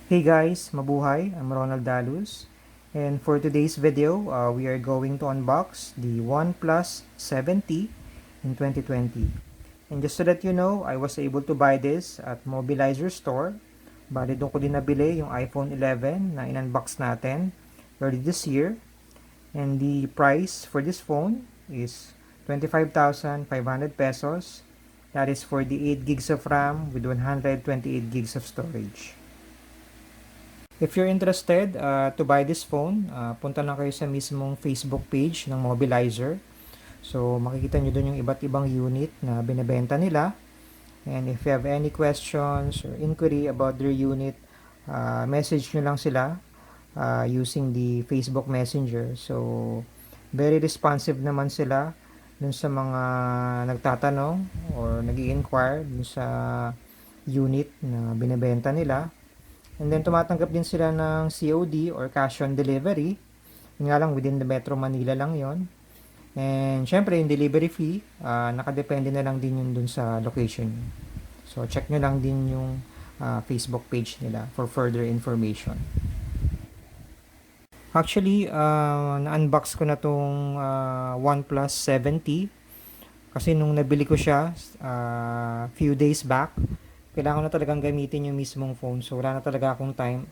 Hey guys, mabuhay. I'm Ronald Dalus. And for today's video, we are going to unbox the OnePlus 7T in 2020. And just to let you know, I was able to buy this at Mobilizer Store. Bali doon ko din nabili yung iPhone 11 na in-unbox natin early this year. And the price for this phone is 25,500 pesos. That is for the 8 gigs of RAM with 128 gigs of storage. If you're interested to buy this phone, punta lang kayo sa mismong Facebook page ng Mobilizer. So, makikita nyo dun yung iba't ibang unit na binibenta nila. And if you have any questions or inquiry about their unit, message nyo lang sila using the Facebook Messenger. So, very responsive naman sila dun sa mga nagtatanong or nag-i-inquire dun sa unit na binibenta nila. And then tumatanggap din sila ng COD or cash on delivery. Yun nga lang, within the Metro Manila lang yon. And syempre, yung delivery fee, nakadepende na lang din yun dun sa location. So, check nyo lang din yung Facebook page nila for further information. Actually, na-unbox ko na tong OnePlus 7T kasi nung nabili ko siya few days back, kailangan na talagang gamitin yung mismong phone. So, wala na talaga akong time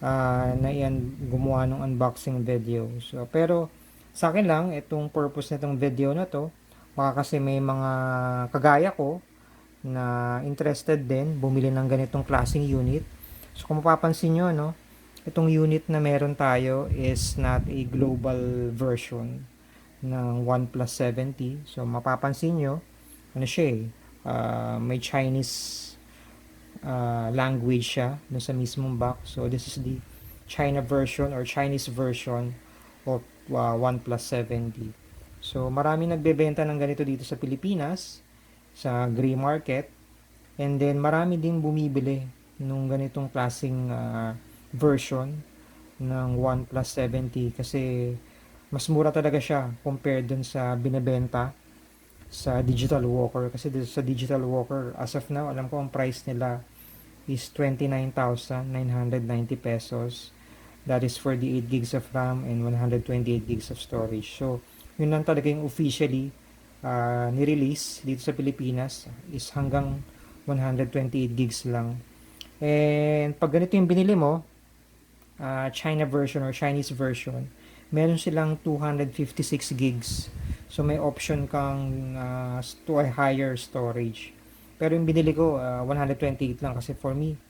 na yan gumawa ng unboxing video. So, pero sa akin lang, itong purpose nitong video na to, baka kasi may mga kagaya ko na interested din bumili ng ganitong klaseng unit. So, kung mapapansin nyo, no, itong unit na meron tayo is not a global version ng OnePlus 7T. So, mapapansin nyo, ano siya may Chinese language siya dun sa mismong box. So, this is the China version or Chinese version of OnePlus 7T. So, marami nagbebenta ng ganito dito sa Pilipinas, sa gray market. And then, marami din bumibili nung ganitong klaseng version ng OnePlus 7T kasi mas mura talaga siya compared dun sa binebenta sa Digital Walker. Kasi sa Digital Walker, as of now, alam ko ang price nila is 29,990 pesos. That is for the 8 gigs of RAM and 128 gigs of storage. So, yun lang talaga yung officially ni-release dito sa Pilipinas is hanggang 128 gigs lang. And pag ganito yung binili mo, China version or Chinese version, meron silang 256 gigs. So, may option kang to a higher storage. Pero yung binili ko, 128 lang kasi for me,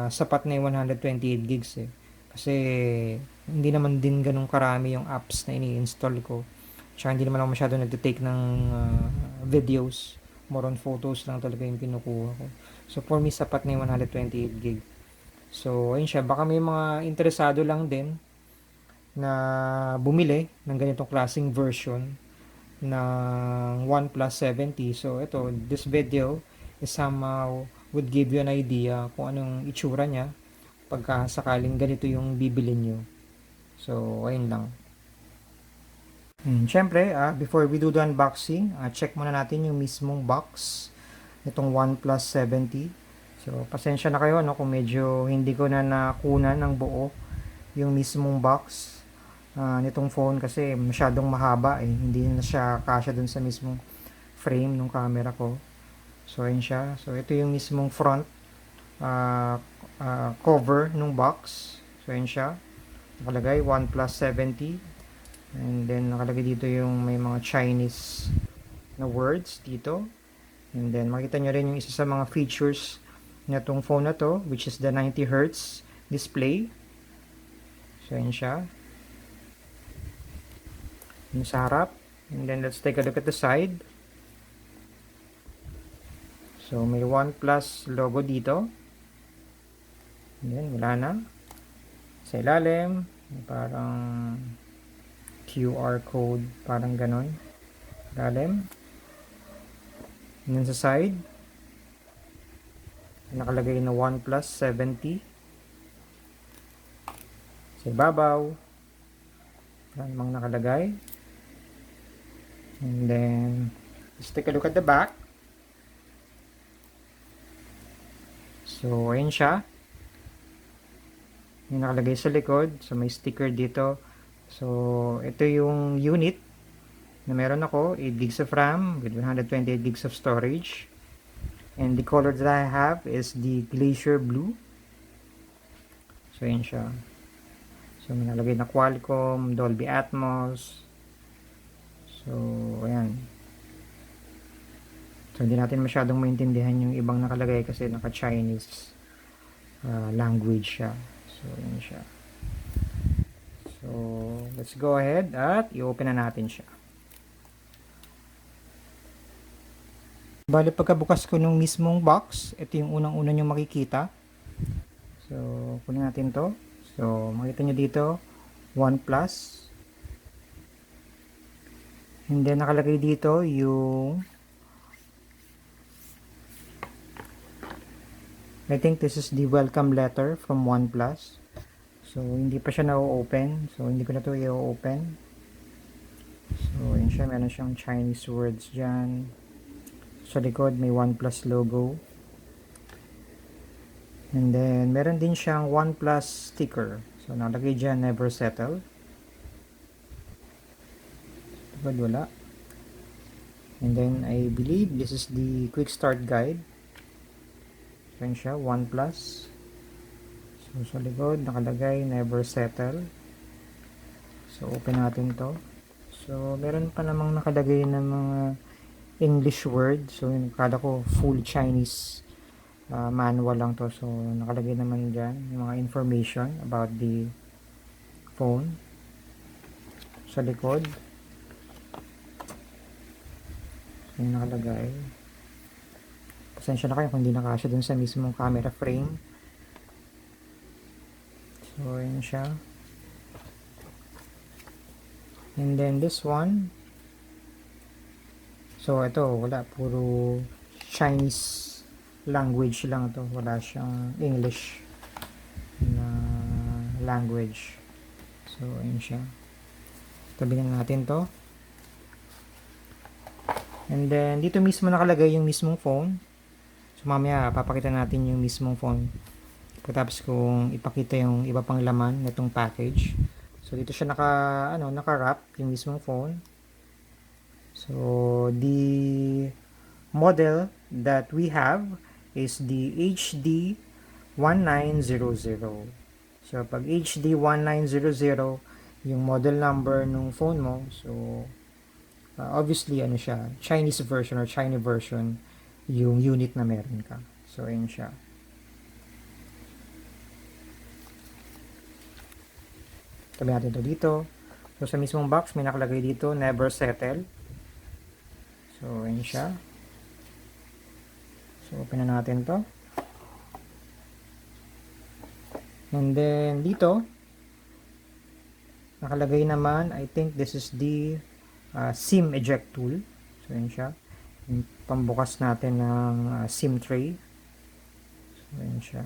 sapat na yung 128 gigs eh. Kasi, hindi naman din ganun karami yung apps na ini-install ko. Tsaka hindi naman ako masyado nag-take ng videos. More on photos lang talaga yung kinukuha ko. So, for me, sapat na yung 128 gig. So, ayun siya. Baka may mga interesado lang din na bumili ng ganitong klaseng version ng OnePlus 7T. So, ito, this video is somehow would give you an idea kung anong itsura niya pagka sakaling ganito yung bibili nyo. So, ayun lang. Siyempre, before we do the unboxing, check muna natin yung mismong box nitong OnePlus 7T. So, pasensya na kayo no, kung medyo hindi ko na nakunan ng buo yung mismong box nitong phone kasi masyadong mahaba eh. Hindi na siya kasya dun sa mismong frame ng camera ko. So, ayun siya. So, ito yung mismong front cover ng box. So, ayun siya. Nakalagay OnePlus 7T. And then, nakalagay dito yung may mga Chinese na words dito. And then, makita nyo rin yung isa sa mga features na itong phone na to, which is the 90Hz display. So, ayun siya. Yung sa harap. And then let's take a look at the side. So may OnePlus logo dito. And then wala na. Sa ilalim, parang QR code, parang ganon. Ilalim. And then sa side, nakalagay na OnePlus 7T. Sa ibabaw, wala namang nakalagay. And then, let's take a look at the back. So, ayun siya. Yung nakalagay sa likod. So, may sticker dito. So, ito yung unit na meron ako. 8 gigs of RAM with 128 gigs of storage. And the color that I have is the Glacier Blue. So, yun siya. So, may nakalagay na Qualcomm, Dolby Atmos. So, ayan. So, hindi natin masyadong maintindihan yung ibang nakalagay kasi naka-Chinese language siya. So, yun siya. So, let's go ahead at i-open na natin siya. Bale, pagkabukas ko nung mismong box, ito yung unang-una nyo makikita. So, kunin natin to. So, makita nyo dito, OnePlus. And then, nakalagay dito yung I think this is the welcome letter from OnePlus. So, hindi pa siya na-open. So, hindi ko na to i-open. So, yun siya. Meron siyang Chinese words dyan. Sa likod, may OnePlus logo. And then, meron din siyang OnePlus sticker. So, nalagay dyan, never settle. Likod, wala. And then, I believe this is the quick start guide. Yan siya, OnePlus. So, sa likod, nakalagay, never settle. So, open natin to. So, meron pa namang nakalagay na mga English word. So, kada ko full Chinese manual lang to. So, nakalagay naman dyan yung mga information about the phone. Sa likod. So, yung nakalagay. Pasensya na kayo kung hindi nakasya dun sa mismong camera frame. So, yun siya. And then, this one. So, ito, wala. Puro Chinese language lang ito. Wala siyang English na language. So, ayun siya. Tabi na natin to. And then, dito mismo nakalagay yung mismong phone. So, mamaya, papakita natin yung mismong phone. Pagkatapos kung ipakita yung iba pang laman na itong package. So, dito siya naka-wrap yung mismong phone. So, the model that we have is the HD1900. So, pag HD1900, yung model number ng phone mo, so, obviously, ano siya, Chinese version or China version, yung unit na meron ka. So, ayun siya. Tabi natin ito dito. So, sa mismong box, may nakalagay dito, never settle. So, ayun siya. So, open na natin to. And then, dito, nakalagay naman, I think this is the SIM eject tool. So, ayun siya. Yung pambukas natin ng SIM tray. So, ayun siya.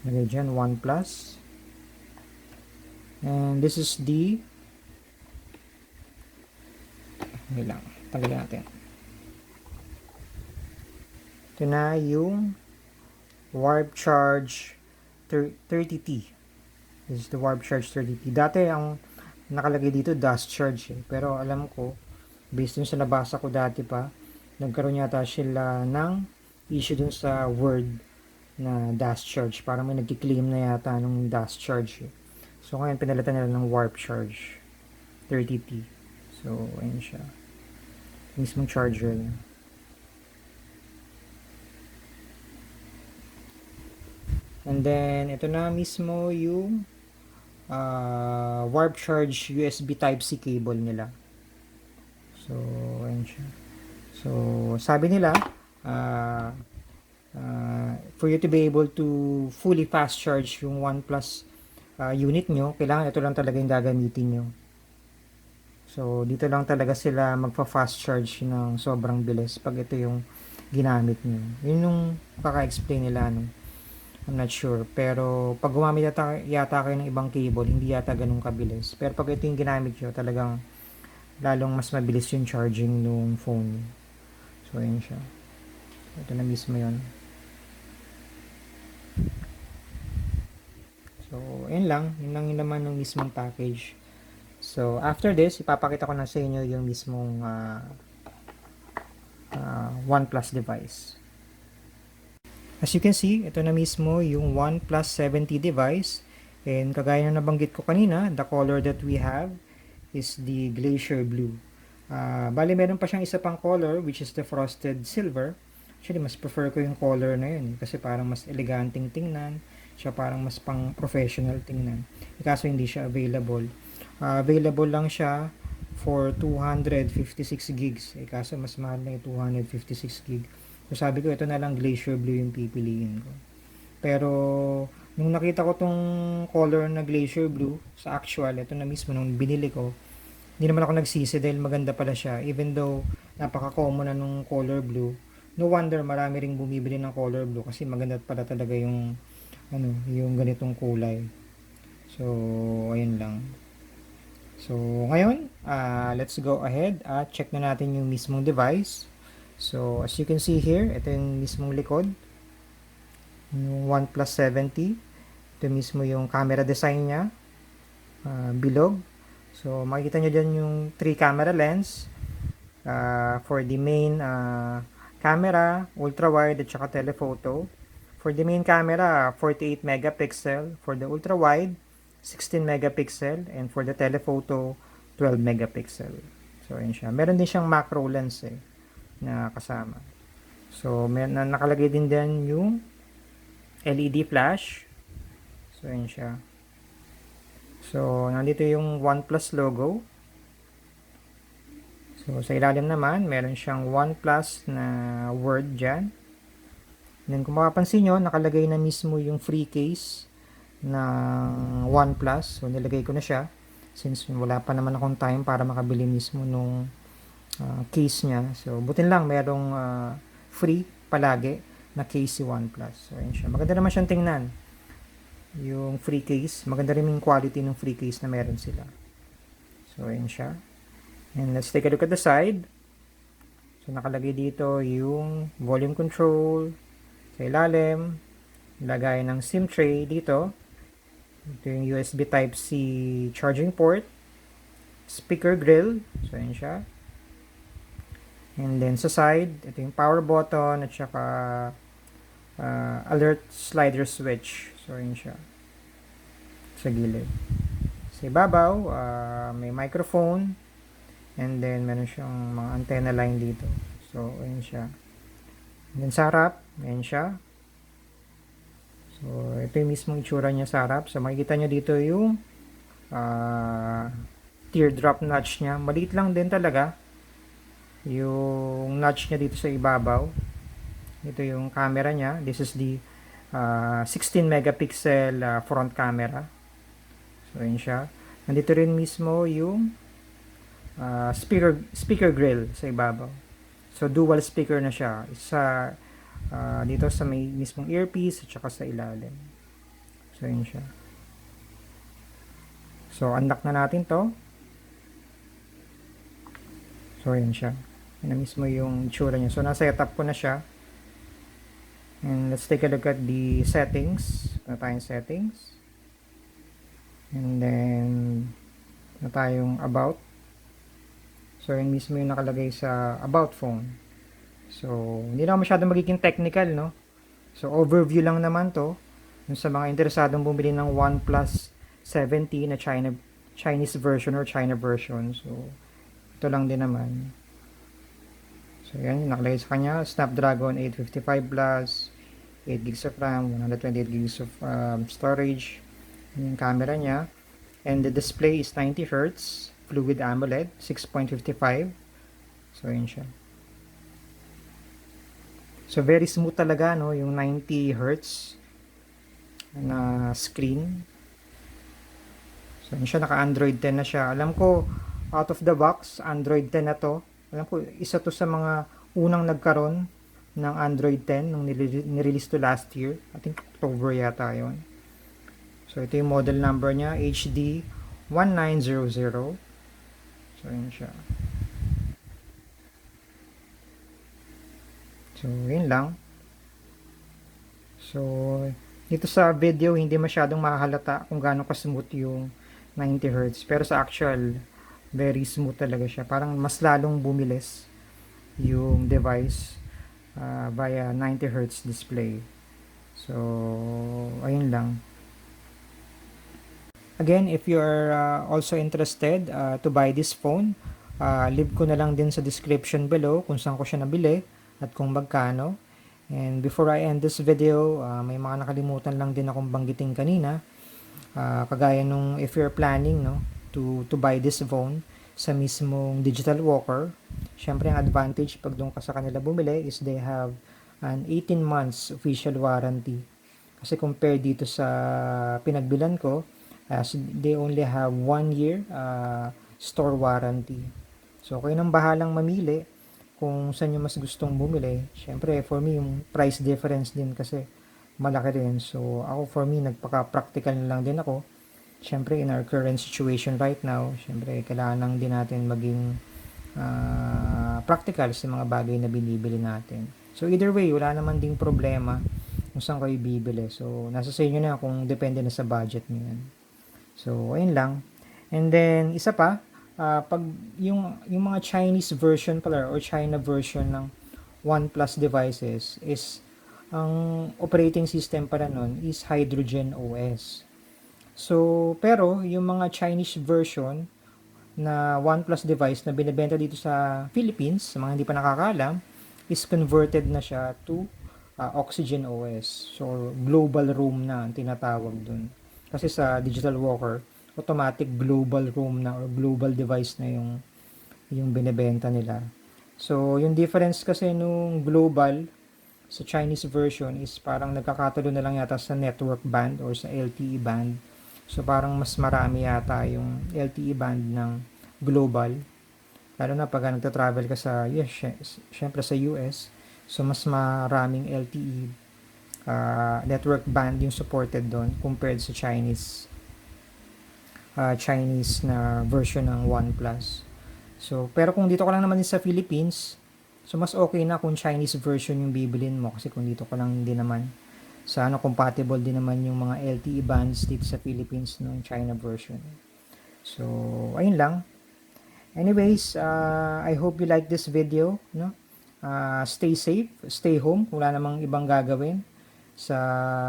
Lagay dyan, OnePlus. And this is the okay lang, tanggalin natin. Ito na yung Warp Charge 30T. This is the Warp Charge 30T. Dati ang nakalagay dito dust charge eh. Pero alam ko, based dun sa nabasa ko dati pa, nagkaroon yata sila ng issue dun sa word na dust charge. Parang may nagki-claim na yata nung dust charge eh. So ngayon pinalitan nila ng Warp Charge 30T. So ayun siya. Mismong charger niya. And then ito na mismo yung Warp Charge USB Type-C cable nila. So ayun siya. So sabi nila for you to be able to fully fast charge yung OnePlus unit nyo, kailangan ito lang talaga yung gagamitin nyo. So, dito lang talaga sila magpa-fast charge ng sobrang bilis pag ito yung ginamit nyo. Yun yung kaka-explain nila, no? I'm not sure. Pero, pag gumamit yata kayo ng ibang cable, hindi yata ganun kabilis. Pero pag ito yung ginamit nyo, talagang lalong mas mabilis yung charging ng phone. So, yun siya. Ito na mismo yun. yun lang yung laman ng mismong package. So, after this, ipapakita ko na sa inyo yung mismong OnePlus device. As you can see, ito na mismo yung OnePlus 7T device. And kagaya na nabanggit ko kanina, the color that we have is the glacier blue. Bali, meron pa siyang isa pang color, which is the frosted silver. Actually, mas prefer ko yung color na yun kasi parang mas eleganteng tingnan. Siya parang mas pang professional tingnan. Kaso hindi siya available. Available lang siya for 256 gigs. Kaso mas mahal na yung 256 gig. So sabi ko, ito na lang glacier blue yung pipiliin ko. Pero nung nakita ko tong color na glacier blue sa actual, ito na mismo nung binili ko, hindi naman ako nagsisi dahil maganda pala siya. Even though napaka-common na nung color blue, no wonder marami ring bumibili ng color blue kasi maganda pala talaga yung yung ganitong kulay. So, ayun lang. So, ngayon, let's go ahead at check na natin yung mismong device. So, as you can see here, ito yung mismong likod. Yung OnePlus 7T. Ito mismo yung camera design niya. Bilog. So, makikita nyo dyan yung 3 camera lens. For the main camera, ultra-wide at saka telephoto. For the main camera, 48 megapixel. For the ultra-wide, 16 megapixel. And for the telephoto, 12 megapixel. So, yun siya. Meron din siyang macro lens na kasama. So, nakalagay din yung LED flash. So, yun siya. So, nandito yung OnePlus logo. So, sa ilalim naman, meron siyang OnePlus na word dyan. Then, kung mapapansin nyo, nakalagay na mismo yung free case ng OnePlus. So, nilagay ko na siya. Since wala pa naman akong time para makabili mismo nung case niya. So, butin lang, merong free palagi na case si OnePlus. So, ayun siya. Maganda naman siyang tingnan. Yung free case. Maganda rin yung quality ng free case na meron sila. So, ayun siya. And let's take a look at the side. So, nakalagay dito yung volume control. Sa ilalim, lagay ng SIM tray dito. Ito yung USB Type-C charging port. Speaker grill. So, ayun siya. And then sa side, ito yung power button at saka alert slider switch. So, yun siya. Sa gilid. Sa ibabaw, may microphone. And then, meron siyang mga antenna line dito. So, yun siya. And then sa harap, yun siya. So, ito yung mismong itsura niya sa harap. So, makikita nyo dito yung teardrop notch niya. Maliit lang din talaga yung notch niya dito sa ibabaw. Ito yung camera niya. This is the 16 megapixel front camera. So, yun siya. Nandito rin mismo yung speaker grill sa ibabaw. So, dual speaker na siya. Isa dito sa may mismong earpiece at saka sa ilalim. So, yun siya. So, unlock na natin to. So, yun siya. Yun na mismo yung itsura niya. So, nasa-setup ko na siya. And let's take a look at the settings. Na tayong settings. And then, na tayong about. So, yun mismo yung nakalagay sa about phone. So, hindi na masyadong magiging technical, no? So, overview lang naman to. Yung sa mga interesadong bumili ng OnePlus 7T na Chinese version or China version. So, ito lang din naman. So, yan, nakalagay sa kanya, Snapdragon 855 Plus, 8 gigs of RAM, 128 gigs of storage. Yung camera niya. And the display is 90 Hz, Fluid AMOLED, 6.55. So, yun siya. So, very smooth talaga, no? Yung 90 Hz na screen. So, yun siya, naka-Android 10 na siya. Alam ko, out of the box, Android 10 na to. Alam ko, isa to sa mga unang nagkaroon ng Android 10 nung nirelease to last year. I think October yata yun. So, ito yung model number niya, HD1900. So, yun siya. So, yun lang. So, Dito sa video, hindi masyadong mahalata kung gaano ka-smooth yung 90 Hz. Pero sa actual, very smooth talaga siya. Parang mas lalong bumilis yung device via 90 Hz display. So, ayun lang. Again, if you are also interested to buy this phone, leave ko na lang din sa description below kung saan ko siya nabili at kung magkano. And before I end this video, may mga nakalimutan lang din akong banggitin kanina. Kagaya nung if you're planning no, to buy this phone sa mismong digital walker, syempre ang advantage pag doon ka sa kanila bumili is they have an 18 months official warranty. Kasi compare dito sa pinagbilan ko, they only have 1 year store warranty. So kayo nang bahalang mamili kung saan nyo mas gustong bumili. Syempre for me yung price difference din kasi malaki rin. So ako for me nagpaka-practical na lang din ako. Syempre in our current situation right now, syempre kailangan lang din natin maging practical sa mga bagay na binibili natin. So either way, wala naman ding problema kung saan kayo bibili. So nasa sa inyo na kung depende na sa budget niyo yan. So ayun lang. And then isa pa, pag yung mga Chinese version pala or China version ng OnePlus devices is ang operating system para nun is Hydrogen OS. So, pero yung mga Chinese version na OnePlus device na binebenta dito sa Philippines, sa mga hindi pa nakakaalam, is converted na siya to Oxygen OS. So, global room na ang tinatawag dun. Kasi sa digital walker, automatic global room na or global device na yung binebenta nila. So, yung difference kasi nung global sa Chinese version is parang nagkakatulo na lang yata sa network band or sa LTE band. So, parang mas marami yata yung LTE band ng global. Lalo na pag nagta-travel ka sa syempre sa US. So, mas maraming LTE network band yung supported doon compared sa Chinese na version ng OnePlus. So, pero kung dito ka lang naman sa Philippines, so mas okay na kung Chinese version yung bibilin mo kasi kung dito ka lang din naman sa compatible din naman yung mga LTE bands dito sa Philippines ng China version. So, ayun lang. Anyways, I hope you like this video, no? Stay safe, stay home kung wala namang ibang gagawin sa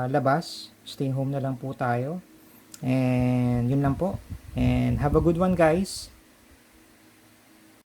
labas. Stay home na lang po tayo. And yun lang po. And have a good one guys.